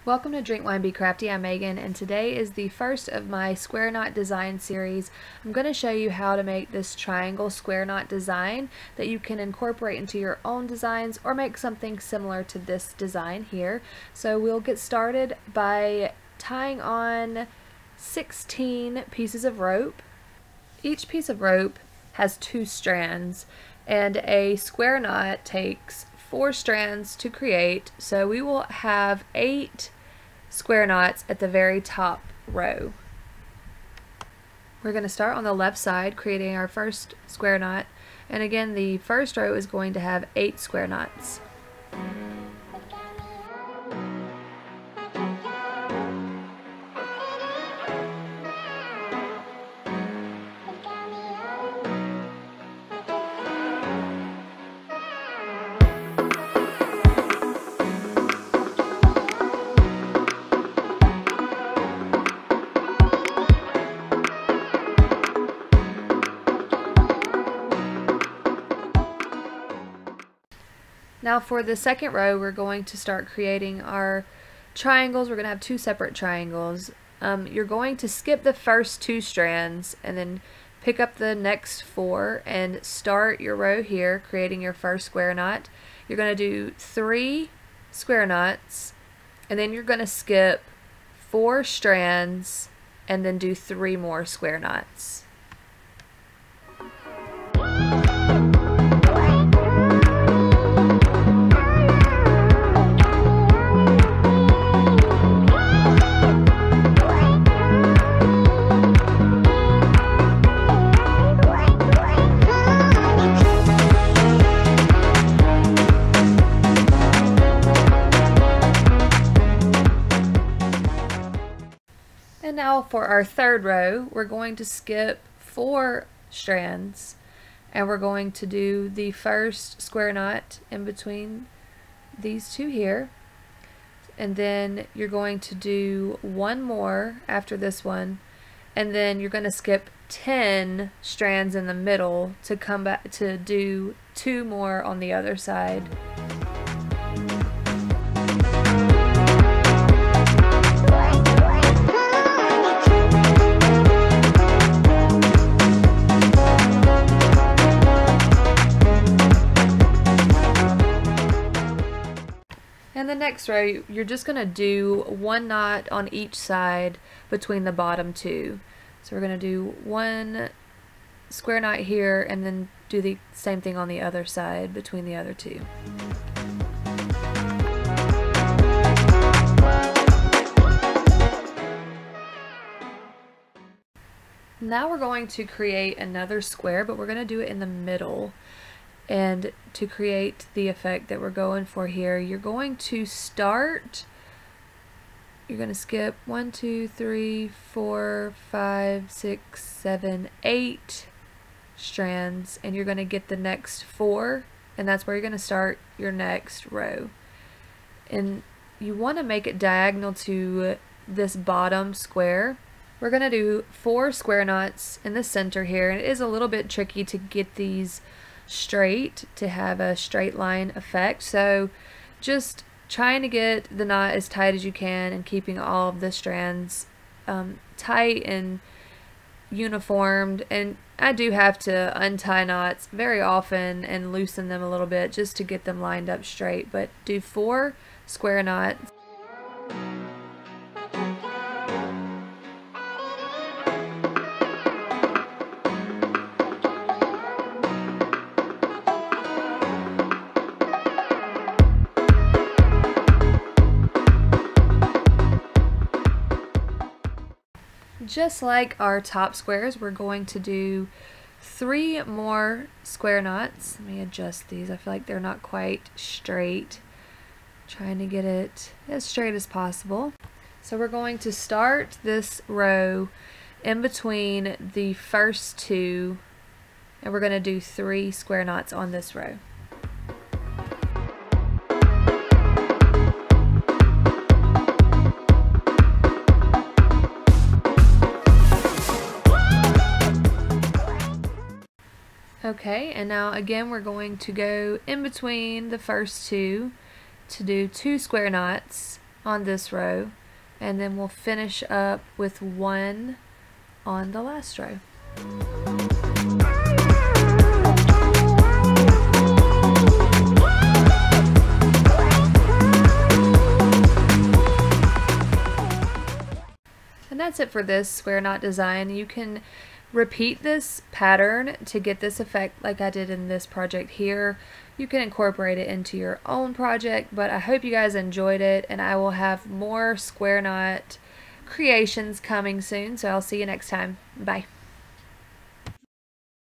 Welcome to Drink Wine Be Crafty. I'm Megan, and today is the first of my square knot design series. I'm going to show you how to make this triangle square knot design that you can incorporate into your own designs or make something similar to this design here. So we'll get started by tying on 16 pieces of rope. Each piece of rope has 2 strands, and a square knot takes 4 strands to create, so we will have 8 square knots at the very top row. We're going to start on the left side creating our first square knot, and again the first row is going to have 8 square knots. Now for the second row, we're going to start creating our triangles. We're going to have 2 separate triangles. You're going to skip the first 2 strands and then pick up the next 4 and start your row here, creating your first square knot. You're going to do 3 square knots, and then you're going to skip 4 strands and then do 3 more square knots. And now for our third row, we're going to skip 4 strands, and we're going to do the first square knot in between these 2 here, and then you're going to do 1 more after this one, and then you're going to skip 10 strands in the middle to come back to do 2 more on the other side. And the next row, you're just going to do 1 knot on each side between the bottom 2. So we're going to do 1 square knot here and then do the same thing on the other side between the other 2. Now we're going to create another square, but we're going to do it in the middle. And to create the effect that we're going for here, you're going to skip 1, 2, 3, 4, 5, 6, 7, 8 strands, and you're going to get the next 4, and that's where you're going to start your next row. And you want to make it diagonal to this bottom square. We're going to do 4 square knots in the center here, and it is a little bit tricky to get these straight to have a straight line effect, so just trying to get the knot as tight as you can and keeping all of the strands tight and uniformed. And I do have to untie knots very often and loosen them a little bit just to get them lined up straight, but do 4 square knots. Just like our top squares, we're going to do 3 more square knots. Let me adjust these. I feel like they're not quite straight. Trying to get it as straight as possible. So we're going to start this row in between the first 2, and we're going to do 3 square knots on this row. Okay, and now again we're going to go in between the first two to do 2 square knots, on this row, and then we'll finish up with 1 on the last row. And that's it for this square knot design. You can repeat this pattern to get this effect like I did in this project here. You can incorporate it into your own project, but I hope you guys enjoyed it, and I will have more square knot creations coming soon, so I'll see you next time. Bye.